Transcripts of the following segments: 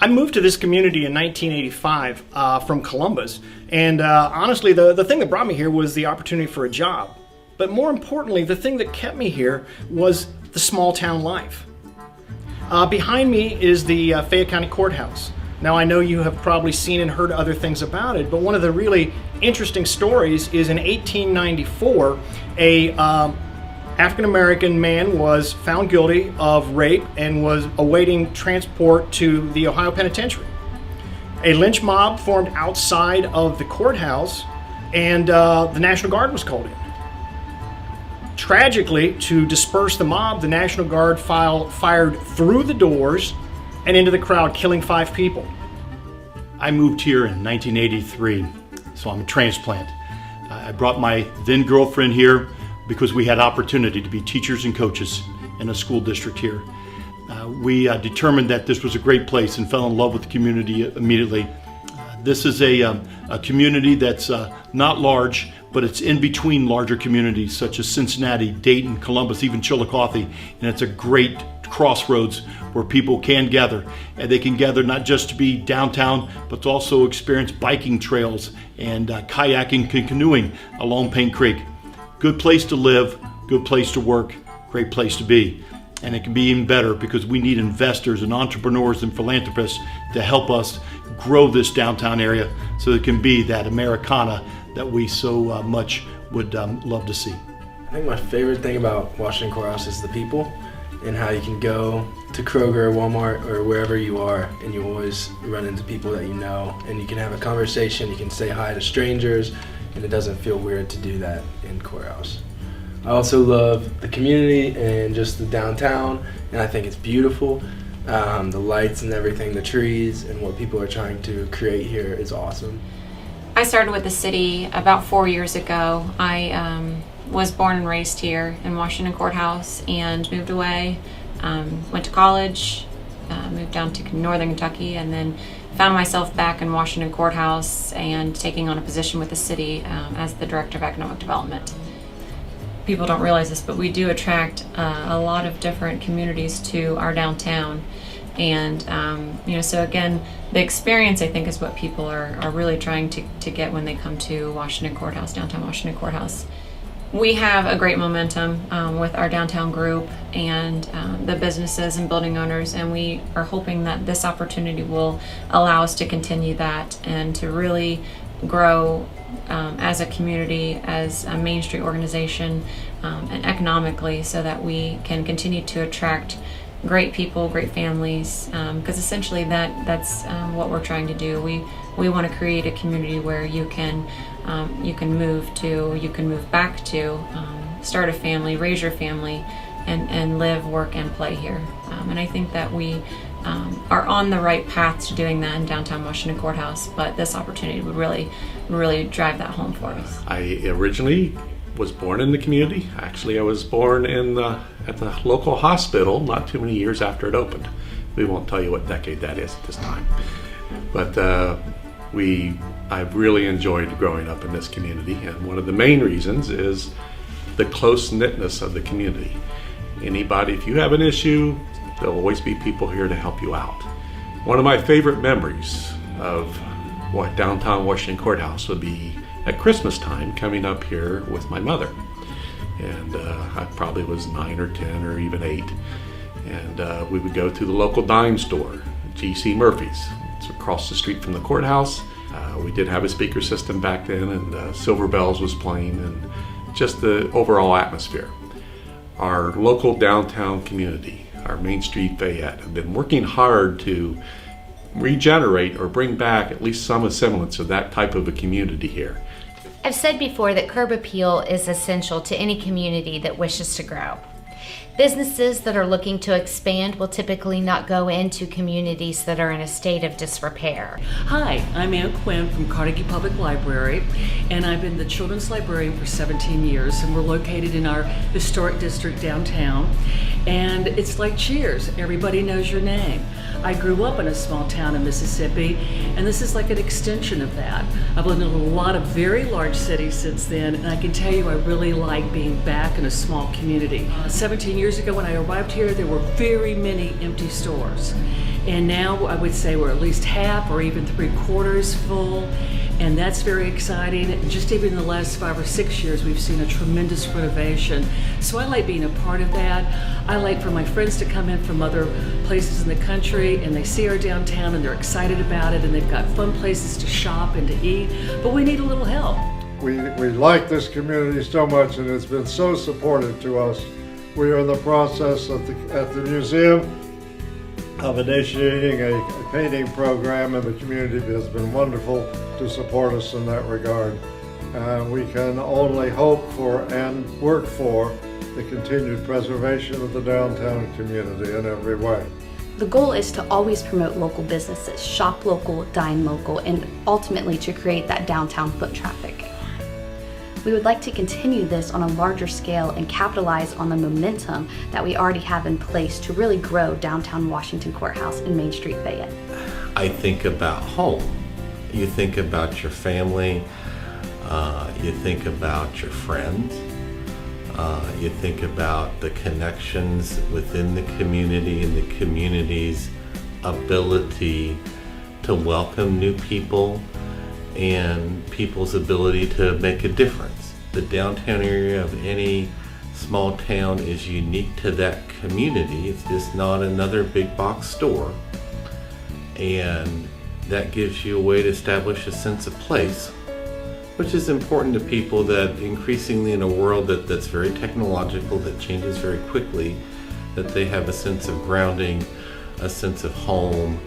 I moved to this community in 1985 from Columbus, and honestly, the thing that brought me here was the opportunity for a job. But more importantly, the thing that kept me here was the small town life. Behind me is the Fayette County Courthouse. Now, I know you have probably seen and heard other things about it, but one of the really interesting stories is in 1894, a African-American man was found guilty of rape and was awaiting transport to the Ohio Penitentiary. A lynch mob formed outside of the courthouse, and the National Guard was called in. Tragically, to disperse the mob, the National Guard fired through the doors and into the crowd, killing 5 people. I moved here in 1983, so I'm a transplant. I brought my then girlfriend here because we had opportunity to be teachers and coaches in a school district here. We determined that this was a great place and fell in love with the community immediately. This is a community that's not large, but it's in between larger communities such as Cincinnati, Dayton, Columbus, even Chillicothe, and it's a great crossroads where people can gather. And they can gather not just to be downtown, but to also experience biking trails and kayaking and canoeing along Paint Creek. Good place to live, good place to work, great place to be. And it can be even better because we need investors and entrepreneurs and philanthropists to help us grow this downtown area so it can be that Americana that we so much would love to see. I think my favorite thing about Washington Courthouse is the people and how you can go to Kroger or Walmart or wherever you are and you always run into people that you know and you can have a conversation, you can say hi to strangers, and it doesn't feel weird to do that in Courthouse. I also love the community and just the downtown, and I think it's beautiful. The lights and everything, the trees, and what people are trying to create here is awesome. I started with the city about 4 years ago. I was born and raised here in Washington Courthouse and moved away, went to college, moved down to northern Kentucky, and then found myself back in Washington Courthouse and taking on a position with the city as the Director of Economic Development. People don't realize this, but we do attract a lot of different communities to our downtown. And so again, the experience, I think, is what people are really trying to get when they come to Washington Courthouse, downtown Washington Courthouse. We have a great momentum with our downtown group and the businesses and building owners, and we are hoping that this opportunity will allow us to continue that and to really grow as a community, as a Main Street organization, and economically, so that we can continue to attract great people, great families, because essentially that's what we're trying to do. We want to create a community where you can move back to, start a family, raise your family, and live, work, and play here. And I think that we are on the right path to doing that in downtown Washington Courthouse, but this opportunity would really drive that home for us. I originally was born in the community. Actually, I was born at the local hospital not too many years after it opened. We won't tell you what decade that is at this time. But I've really enjoyed growing up in this community, and one of the main reasons is the close-knitness of the community. Anybody, if you have an issue, there'll always be people here to help you out. One of my favorite memories of downtown Washington Courthouse would be at Christmas time coming up here with my mother. And I probably was 9 or 10 or even 8. And we would go to the local dime store, G.C. Murphy's. It's across the street from the courthouse. We did have a speaker system back then, and Silver Bells was playing, and just the overall atmosphere. Our local downtown community, our Main Street Fayette, have been working hard to regenerate or bring back at least some semblance of that type of a community here. I've said before that curb appeal is essential to any community that wishes to grow. Businesses that are looking to expand will typically not go into communities that are in a state of disrepair. Hi, I'm Ann Quinn from Carnegie Public Library, and I've been the children's librarian for 17 years, and we're located in our historic district downtown. And it's like Cheers, everybody knows your name. I grew up in a small town in Mississippi, and this is like an extension of that. I've lived in a lot of very large cities since then, and I can tell you I really like being back in a small community. 17 years ago when I arrived here, there were very many empty stores. And now I would say we're at least half or even 3/4 full, and that's very exciting. Just even in the last 5 or 6 years, we've seen a tremendous renovation. So I like being a part of that. I like for my friends to come in from other places in the country and they see our downtown and they're excited about it and they've got fun places to shop and to eat, but we need a little help. We like this community so much, and it's been so supportive to us. We are in the process at the museum of initiating a painting program, and the community has been wonderful to support us in that regard. We can only hope for and work for the continued preservation of the downtown community in every way. The goal is to always promote local businesses, shop local, dine local, and ultimately to create that downtown foot traffic. We would like to continue this on a larger scale and capitalize on the momentum that we already have in place to really grow downtown Washington Courthouse and Main Street Fayette. I think about home. You think about your family, you think about your friends, you think about the connections within the community and the community's ability to welcome new people and people's ability to make a difference. The downtown area of any small town is unique to that community. It's just not another big box store. And that gives you a way to establish a sense of place, which is important to people that increasingly in a world that's very technological, that changes very quickly, that they have a sense of grounding, a sense of home,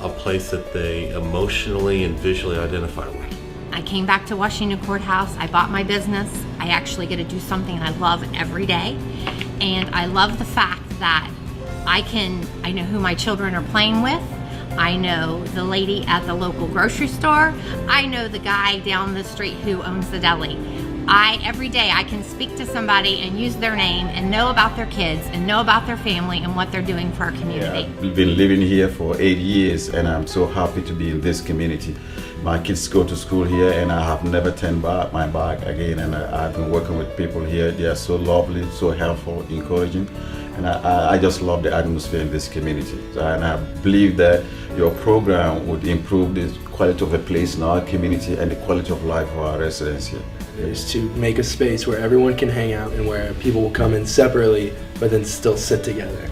a place that they emotionally and visually identify with. I came back to Washington Courthouse. I bought my business. I actually get to do something I love every day. And I love the fact that I know who my children are playing with. I know the lady at the local grocery store. I know the guy down the street who owns the deli. Every day I can speak to somebody and use their name and know about their kids and know about their family and what they're doing for our community. Yeah, we've been living here for 8 years and I'm so happy to be in this community. My kids go to school here and I have never turned back my back again, and I've been working with people here. They are so lovely, so helpful, encouraging, and I just love the atmosphere in this community. And I believe that your program would improve the quality of a place in our community and the quality of life for our residents here. Is to make a space where everyone can hang out and where people will come in separately but then still sit together.